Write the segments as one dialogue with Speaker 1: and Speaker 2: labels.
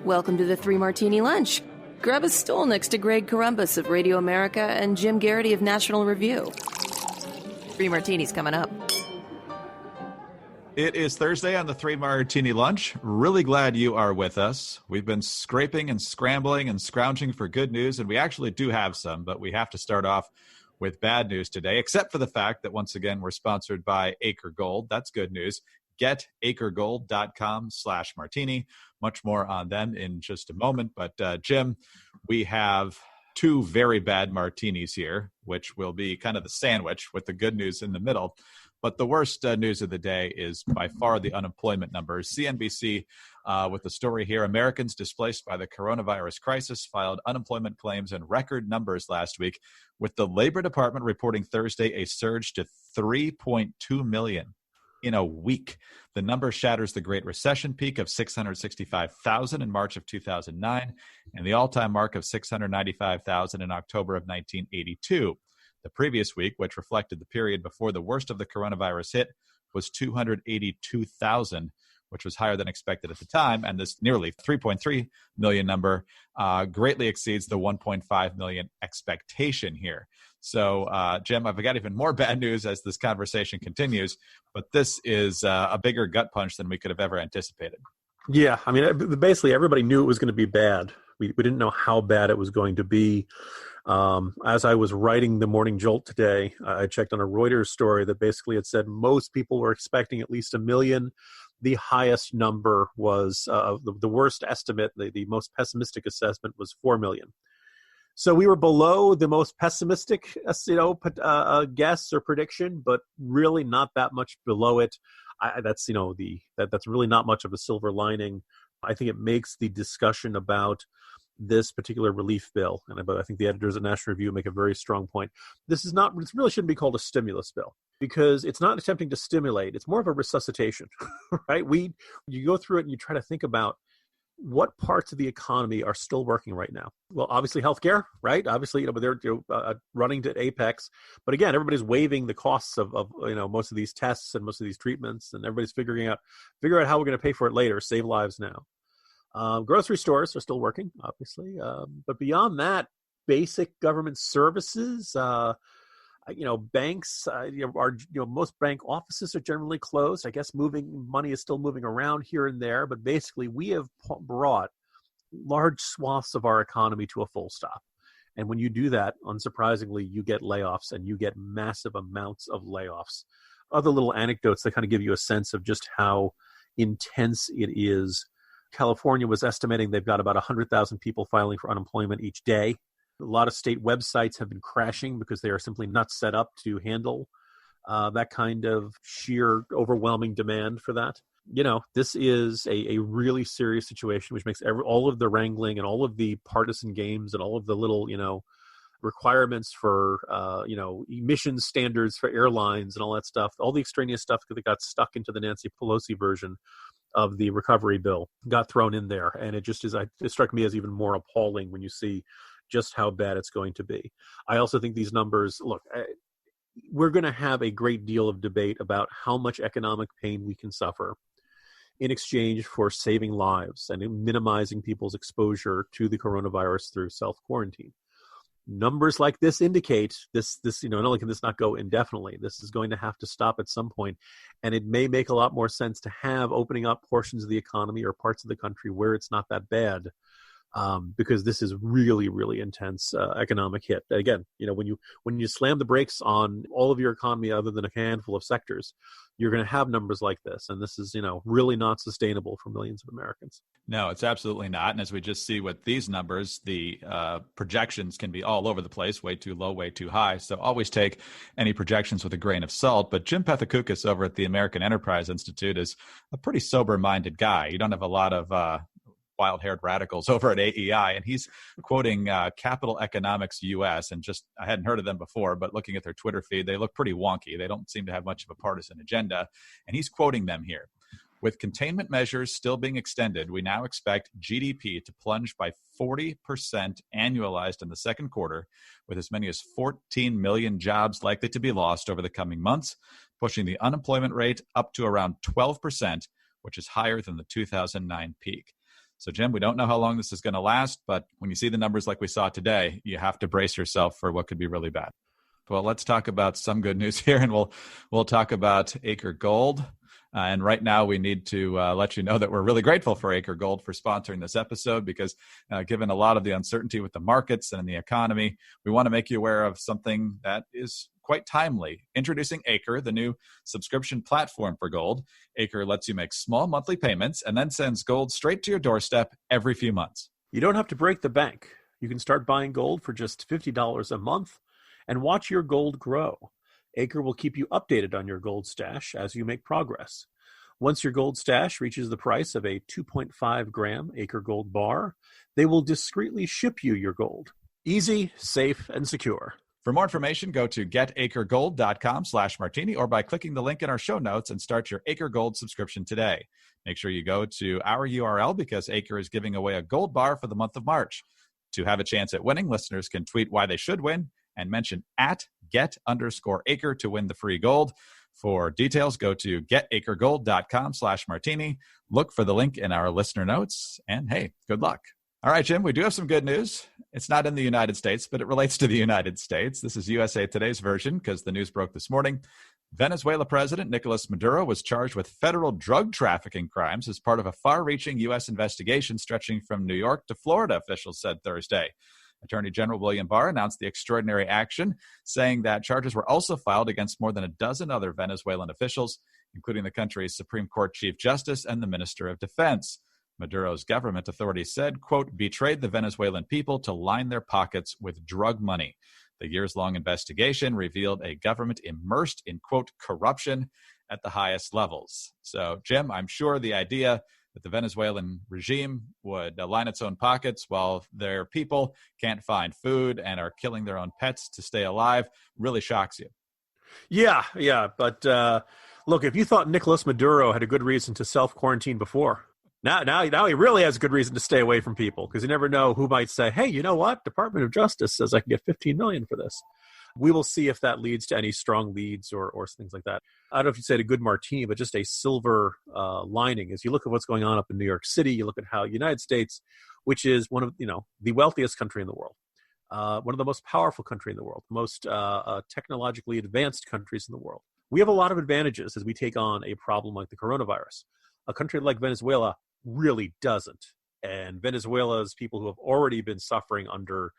Speaker 1: Welcome to the Three Martini Lunch. Grab a stool next to Greg Columbus of Radio America and Jim Garrity of National Review. Three Martinis coming up.
Speaker 2: It is Thursday on the Three Martini Lunch. Really glad you are with us. We've been scraping and scrambling and scrounging for good news, and we actually do have some, but we have to start off with bad news today, except for the fact that, once again, we're sponsored by Acre Gold. That's good news. GetAcreGold.com/martini. Much more on them in just a moment. But, Jim, we have two very bad martinis here, which will be kind of the sandwich with the good news in the middle. But the worst news of the day is by far the unemployment numbers. CNBC with the story here: Americans displaced by the coronavirus crisis filed unemployment claims in record numbers last week, with the Labor Department reporting Thursday a surge to 3.2 million in a week. The number shatters the Great Recession peak of 665,000 in March of 2009 and the all-time mark of 695,000 in October of 1982. The previous week, which reflected the period before the worst of the coronavirus hit, was 282,000, which was higher than expected at the time. And this nearly 3.3 million number greatly exceeds the 1.5 million expectation here. So, Jim, I've got even more bad news as this conversation continues, but this is a bigger gut punch than we could have ever anticipated.
Speaker 3: Yeah, I mean, basically everybody knew it was going to be bad. We didn't know how bad it was going to be. As I was writing the Morning Jolt today, I checked on a Reuters story that basically had said most people were expecting at least 1 million. The highest number was the worst estimate. The most pessimistic assessment was 4 million. So we were below the most pessimistic, guess or prediction, but really not that much below it. That's really not much of a silver lining. I think it makes the discussion about this particular relief bill, and I think the editors at National Review make a very strong point. It really shouldn't be called a stimulus bill, because it's not attempting to stimulate. It's more of a resuscitation, right? You go through it and you try to think about what parts of the economy are still working right now. Well, obviously healthcare, right? Obviously, they're running to apex. But again, everybody's waiving the costs of most of these tests and most of these treatments, and everybody's figuring out how we're going to pay for it later, save lives now. Grocery stores are still working, obviously. But beyond that, basic government services, banks, most bank offices are generally closed. I guess money is still moving around here and there, but basically we have brought large swaths of our economy to a full stop. And when you do that, unsurprisingly, you get layoffs, and you get massive amounts of layoffs. Other little anecdotes that kind of give you a sense of just how intense it is. California was estimating they've got about 100,000 people filing for unemployment each day. A lot of state websites have been crashing because they are simply not set up to handle that kind of sheer overwhelming demand for that. This is a really serious situation, which makes all of the wrangling and all of the partisan games and all of the little, requirements for, emissions standards for airlines and all that stuff, all the extraneous stuff that got stuck into the Nancy Pelosi version of the recovery bill got thrown in there. And it struck me as even more appalling when you see just how bad it's going to be. I also think these numbers, we're going to have a great deal of debate about how much economic pain we can suffer in exchange for saving lives and minimizing people's exposure to the coronavirus through self-quarantine. Numbers like this indicate this, not only can this not go indefinitely, this is going to have to stop at some point. And it may make a lot more sense to have opening up portions of the economy or parts of the country where it's not that bad. Because this is really, really intense economic hit. Again, when you slam the brakes on all of your economy other than a handful of sectors, you're going to have numbers like this. And this is, really not sustainable for millions of Americans.
Speaker 2: No, it's absolutely not. And as we just see with these numbers, the projections can be all over the place, way too low, way too high. So always take any projections with a grain of salt. But Jim Pethokoukis over at the American Enterprise Institute is a pretty sober-minded guy. You don't have a lot of wild-haired radicals over at AEI, and he's quoting Capital Economics US, and I hadn't heard of them before, but looking at their Twitter feed, they look pretty wonky. They don't seem to have much of a partisan agenda, and he's quoting them here. With containment measures still being extended, we now expect GDP to plunge by 40% annualized in the second quarter, with as many as 14 million jobs likely to be lost over the coming months, pushing the unemployment rate up to around 12%, which is higher than the 2009 peak. So, Jim, we don't know how long this is going to last, but when you see the numbers like we saw today, you have to brace yourself for what could be really bad. Well, let's talk about some good news here, and we'll talk about Acre Gold. And right now, we need to let you know that we're really grateful for Acre Gold for sponsoring this episode because given a lot of the uncertainty with the markets and the economy, we want to make you aware of something that is quite timely. Introducing Acre, the new subscription platform for gold. Acre lets you make small monthly payments and then sends gold straight to your doorstep every few months.
Speaker 3: You don't have to break the bank. You can start buying gold for just $50 a month and watch your gold grow. Acre will keep you updated on your gold stash as you make progress. Once your gold stash reaches the price of a 2.5 gram Acre Gold bar, they will discreetly ship you your gold. Easy, safe, and secure.
Speaker 2: For more information, go to getacregold.com/martini or by clicking the link in our show notes and start your Acre Gold subscription today. Make sure you go to our URL because Acre is giving away a gold bar for the month of March. To have a chance at winning, listeners can tweet why they should win and mention @get_Acre to win the free gold. For details, go to getacregold.com/martini. Look for the link in our listener notes, and hey, good luck. All right, Jim, we do have some good news. It's not in the United States, but it relates to the United States. This is USA Today's version because the news broke this morning. Venezuela President Nicholas Maduro was charged with federal drug trafficking crimes as part of a far-reaching U.S. investigation stretching from New York to Florida, officials said Thursday. Attorney General William Barr announced the extraordinary action, saying that charges were also filed against more than a dozen other Venezuelan officials, including the country's Supreme Court Chief Justice and the Minister of Defense. Maduro's government, authorities said, quote, betrayed the Venezuelan people to line their pockets with drug money. The years-long investigation revealed a government immersed in, quote, corruption at the highest levels. So, Jim, I'm sure the idea that the Venezuelan regime would line its own pockets while their people can't find food and are killing their own pets to stay alive really shocks you.
Speaker 3: Yeah. But look, if you thought Nicholas Maduro had a good reason to self-quarantine before, now he really has a good reason to stay away from people because you never know who might say, hey, you know what? Department of Justice says I can get $15 million for this. We will see if that leads to any strong leads or things like that. I don't know if you'd say a good martini, but just a silver lining. As you look at what's going on up in New York City, you look at how United States, which is one of the wealthiest country in the world, one of the most powerful country in the world, most technologically advanced countries in the world. We have a lot of advantages as we take on a problem like the coronavirus. A country like Venezuela really doesn't. And Venezuela's people who have already been suffering under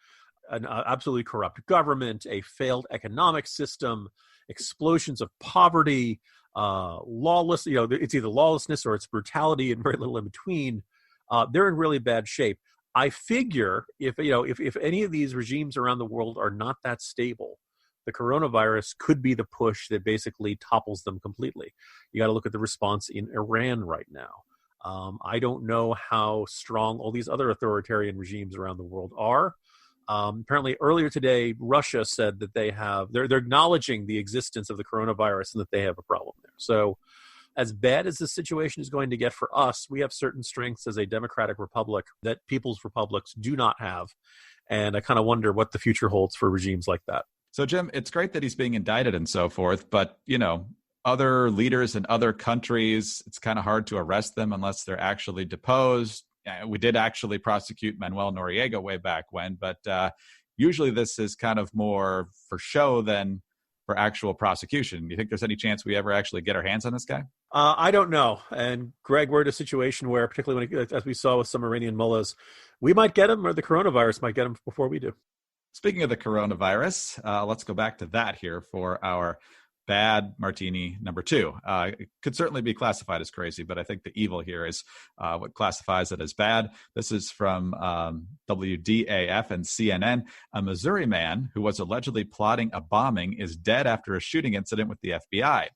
Speaker 3: an absolutely corrupt government, a failed economic system, explosions of poverty, lawless, it's either lawlessness or it's brutality and very little in between. They're in really bad shape. I figure if any of these regimes around the world are not that stable, the coronavirus could be the push that basically topples them completely. You got to look at the response in Iran right now. I don't know how strong all these other authoritarian regimes around the world are. Apparently earlier today, Russia said that they're acknowledging the existence of the coronavirus and that they have a problem there. So as bad as this situation is going to get for us, we have certain strengths as a democratic republic that people's republics do not have. And I kind of wonder what the future holds for regimes like that.
Speaker 2: So, Jim, it's great that he's being indicted and so forth, but, other leaders in other countries, it's kind of hard to arrest them unless they're actually deposed. We did actually prosecute Manuel Noriega way back when, but usually this is kind of more for show than for actual prosecution. Do you think there's any chance we ever actually get our hands on this guy?
Speaker 3: I don't know. And Greg, we're in a situation where, particularly as we saw with some Iranian mullahs, we might get him or the coronavirus might get him before we do.
Speaker 2: Speaking of the coronavirus, let's go back to that here for our bad martini number 2. It could certainly be classified as crazy, but I think the evil here is what classifies it as bad. This is from WDAF and CNN. A Missouri man who was allegedly plotting a bombing is dead after a shooting incident with the FBI.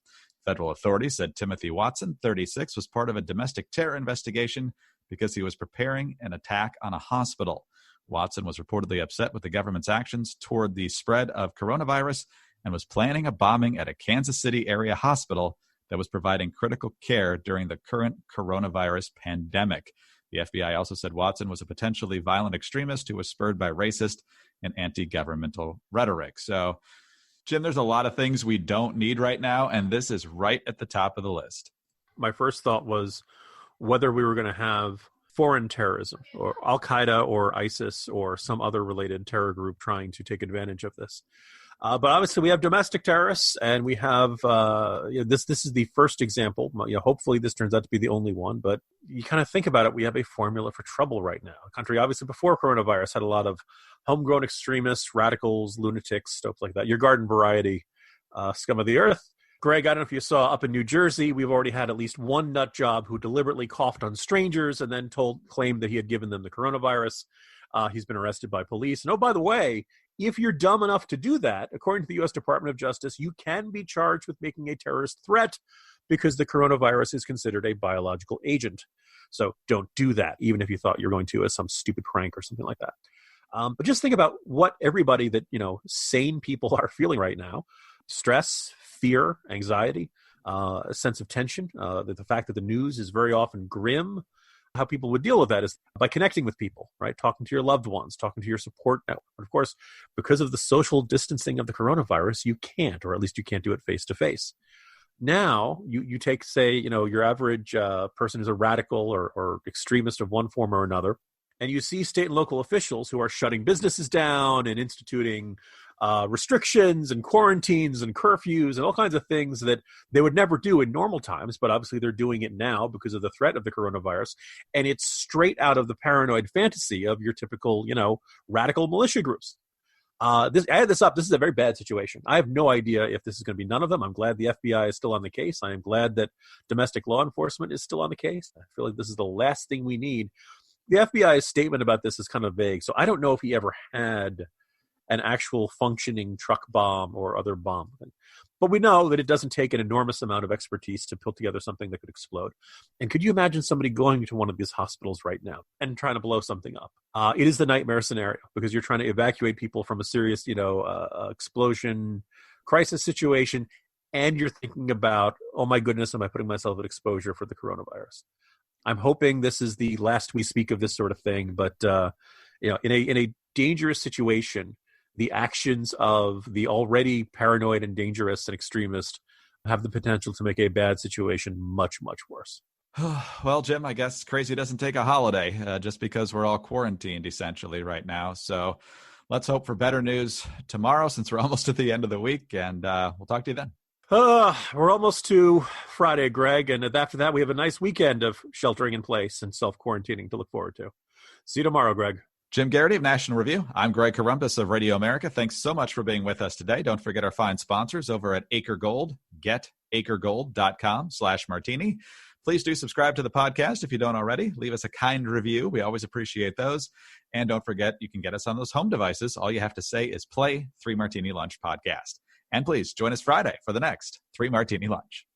Speaker 2: Federal authorities said Timothy Watson, 36, was part of a domestic terror investigation because he was preparing an attack on a hospital. Watson was reportedly upset with the government's actions toward the spread of coronavirus and was planning a bombing at a Kansas City area hospital that was providing critical care during the current coronavirus pandemic. The FBI also said Watson was a potentially violent extremist who was spurred by racist and anti-governmental rhetoric. So, Jim, there's a lot of things we don't need right now, and this is right at the top of the list.
Speaker 3: My first thought was whether we were going to have foreign terrorism, or Al-Qaeda or ISIS or some other related terror group trying to take advantage of this. But obviously, we have domestic terrorists, and we have this. This is the first example. Hopefully, this turns out to be the only one. But you kind of think about it, we have a formula for trouble right now. A country, obviously, before coronavirus, had a lot of homegrown extremists, radicals, lunatics, stuff like that. Your garden variety scum of the earth. Greg, I don't know if you saw up in New Jersey, we've already had at least one nut job who deliberately coughed on strangers and then claimed that he had given them the coronavirus. He's been arrested by police. And oh, by the way, if you're dumb enough to do that, according to the U.S. Department of Justice, you can be charged with making a terrorist threat because the coronavirus is considered a biological agent. So don't do that, even if you thought you were going to as some stupid prank or something like that. But just think about what everybody that, sane people are feeling right now. Stress, fear, anxiety, a sense of tension, the fact that the news is very often grim. How people would deal with that is by connecting with people, right? Talking to your loved ones, talking to your support network. But of course, because of the social distancing of the coronavirus, you can't, or at least you can't do it face to face. Now, you take, say, your average person who's a radical or extremist of one form or another, and you see state and local officials who are shutting businesses down and instituting restrictions and quarantines and curfews and all kinds of things that they would never do in normal times, but obviously they're doing it now because of the threat of the coronavirus. And it's straight out of the paranoid fantasy of your typical, radical militia groups. I had this up. This is a very bad situation. I have no idea if this is going to be none of them. I'm glad the FBI is still on the case. I am glad that domestic law enforcement is still on the case. I feel like this is the last thing we need. The FBI's statement about this is kind of vague, so I don't know if he ever had an actual functioning truck bomb or other bomb. But we know that it doesn't take an enormous amount of expertise to put together something that could explode. And could you imagine somebody going to one of these hospitals right now and trying to blow something up? It is the nightmare scenario because you're trying to evacuate people from a serious, explosion crisis situation, and you're thinking about, oh my goodness, am I putting myself at exposure for the coronavirus? I'm hoping this is the last we speak of this sort of thing, but in a dangerous situation, the actions of the already paranoid and dangerous and extremist have the potential to make a bad situation much, much worse.
Speaker 2: Well, Jim, I guess crazy doesn't take a holiday just because we're all quarantined essentially right now. So let's hope for better news tomorrow since we're almost at the end of the week, and we'll talk to you then.
Speaker 3: We're almost to Friday, Greg, and after that we have a nice weekend of sheltering in place and self-quarantining to look forward to. See you tomorrow, Greg.
Speaker 2: Jim Garrity of National Review. I'm Greg Corombos of Radio America. Thanks so much for being with us today. Don't forget our fine sponsors over at Acre Gold, getacregold.com/martini. Please do subscribe to the podcast if you don't already. Leave us a kind review. We always appreciate those. And don't forget, you can get us on those home devices. All you have to say is play 3 Martini Lunch podcast. And please join us Friday for the next 3 Martini Lunch.